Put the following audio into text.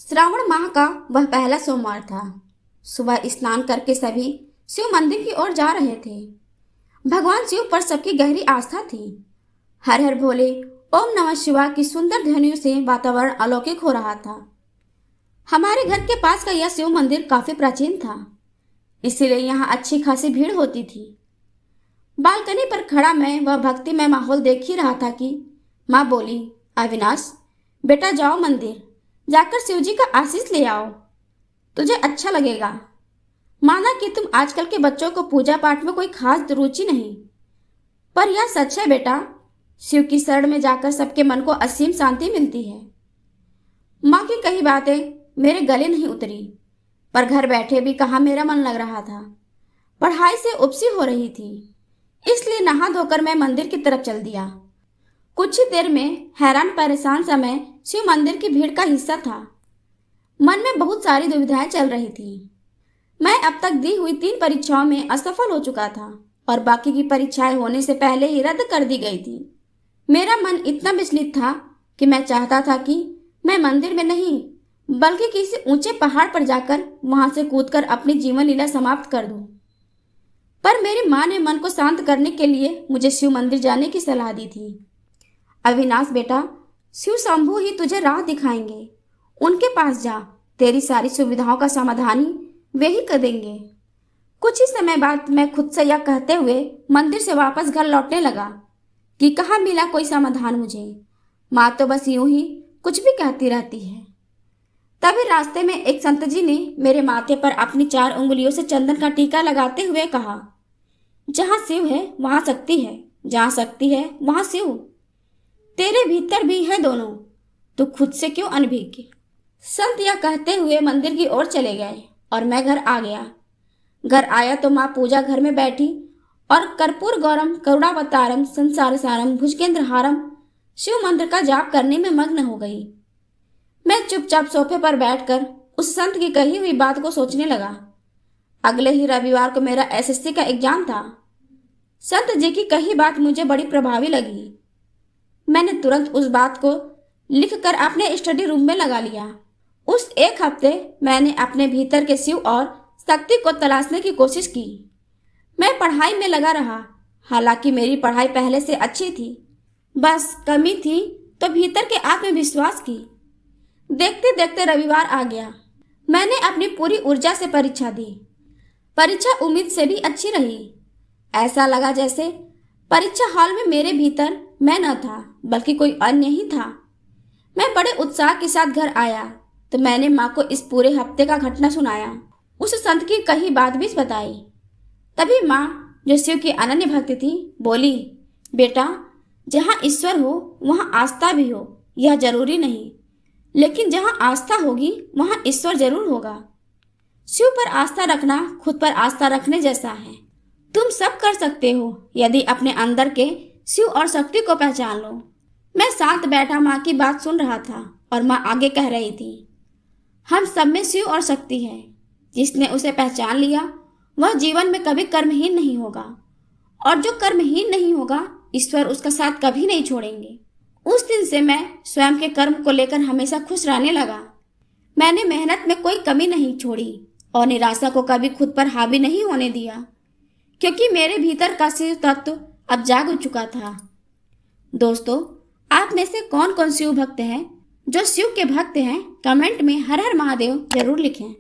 श्रावण माह का वह पहला सोमवार था। सुबह स्नान करके सभी शिव मंदिर की ओर जा रहे थे। भगवान शिव पर सबकी गहरी आस्था थी। हर हर भोले, ओम नमः शिवाय की सुंदर ध्वनियों से वातावरण अलौकिक हो रहा था। हमारे घर के पास का यह शिव मंदिर काफी प्राचीन था, इसीलिए यहाँ अच्छी खासी भीड़ होती थी। बालकनी पर खड़ा मैं वह भक्तिमय माहौल देख ही रहा था कि माँ बोली, अविनाश बेटा जाओ मंदिर जाकर शिव जी का आशीष ले आओ, तुझे अच्छा लगेगा। माना कि तुम आजकल के बच्चों को पूजा पाठ में कोई खास रुचि नहीं, पर यह सच है बेटा, शिव की शरण में जाकर सबके मन को असीम शांति मिलती है। माँ की कही बातें मेरे गले नहीं उतरी, पर घर बैठे भी कहाँ मेरा मन लग रहा था। पढ़ाई से उपसी हो रही थी, इसलिए नहा धोकर मैं मंदिर की तरफ चल दिया। कुछ ही देर में हैरान परेशान सा मैं शिव मंदिर की भीड़ का हिस्सा था। मन में बहुत सारी दुविधाएं चल रही थी। मैं अब तक दी हुई 3 परीक्षाओं में असफल हो चुका था और बाकी की परीक्षाएं होने से पहले ही रद्द कर दी गई थी। मेरा मन इतना विचलित था कि मैं चाहता था कि मैं मंदिर में नहीं बल्कि किसी ऊंचे पहाड़ पर जाकर वहां से कूदकर अपनी जीवन लीला समाप्त कर दूं। पर मेरी माँ ने मन को शांत करने के लिए मुझे शिव मंदिर जाने की सलाह दी थी। अविनाश बेटा, शिव शंभू ही तुझे राह दिखाएंगे, उनके पास जा, तेरी सारी सुविधाओं का समाधान ही वे ही कर देंगे। कुछ ही समय बाद मैं खुद से यह कहते हुए मंदिर से वापस घर लौटने लगा कि कहाँ मिला कोई समाधान मुझे। माँ तो बस यूं ही कुछ भी कहती रहती है। तभी रास्ते में एक संत जी ने मेरे माथे पर अपनी 4 उंगलियों से चंदन का टीका लगाते हुए कहा, जहाँ शिव है वहां शक्ति है, जहाँ शक्ति है वहां शिव, तेरे भीतर भी है दोनों, तो खुद से क्यों अनभिज्ञ। संत यह कहते हुए मंदिर की ओर चले गए और मैं घर आ गया। घर आया तो माँ पूजा घर में बैठी और कर्पूर गौरम करुणावतारम संसार सारम भुजगेंद्रहारम शिव मंत्र का जाप करने में मग्न हो गई। मैं चुपचाप सोफे पर बैठकर उस संत की कही हुई बात को सोचने लगा। अगले ही रविवार को मेरा एसएससी का एग्जाम था। संत जी की कही बात मुझे बड़ी प्रभावी लगी। मैंने तुरंत उस बात को लिखकर अपने स्टडी रूम में लगा लिया। उस एक हफ्ते मैंने अपने भीतर के शिव और शक्ति को तलाशने की कोशिश की। मैं पढ़ाई में लगा रहा, हालांकि मेरी पढ़ाई पहले से अच्छी थी, बस कमी थी तो भीतर के आत्मविश्वास की। देखते देखते रविवार आ गया। मैंने अपनी पूरी ऊर्जा से परीक्षा दी। परीक्षा उम्मीद से भी अच्छी रही। ऐसा लगा जैसे परीक्षा हॉल में मेरे भीतर मैं न था बल्कि कोई अन्य ही था। मैं बड़े उत्साह के साथ घर आया तो मैंने माँ को इस पूरे हफ्ते का घटना सुनाया। उस संत की कही बात भी बताई। तभी माँ, जो शिव की अनन्य भक्त थी, बोली, बेटा, जहाँ ईश्वर हो वहाँ आस्था भी हो, यह जरूरी नहीं, लेकिन जहाँ आस्था होगी वहाँ ईश्वर जरूर होगा। शिव पर आस्था रखना खुद पर आस्था रखने जैसा है। तुम सब कर सकते हो यदि अपने अंदर के शिव और शक्ति को पहचान लो। मैं शांत बैठा माँ की बात सुन रहा था और माँ आगे कह रही थी, हम सब में शिव और शक्ति है। जिसने उसे पहचान लिया वह जीवन में कभी कर्महीन नहीं होगा, और जो कर्महीन नहीं होगा ईश्वर उसका साथ कभी नहीं छोड़ेंगे। उस दिन से मैं स्वयं के कर्म को लेकर हमेशा खुश रहने लगा। मैंने मेहनत में कोई कमी नहीं छोड़ी और निराशा को कभी खुद पर हावी नहीं होने दिया, क्योंकि मेरे भीतर का शिव तत्व अब जाग चुका था। दोस्तों, आप में से कौन कौन शिव भक्त हैं? जो शिव के भक्त हैं कमेंट में हर हर महादेव जरूर लिखें।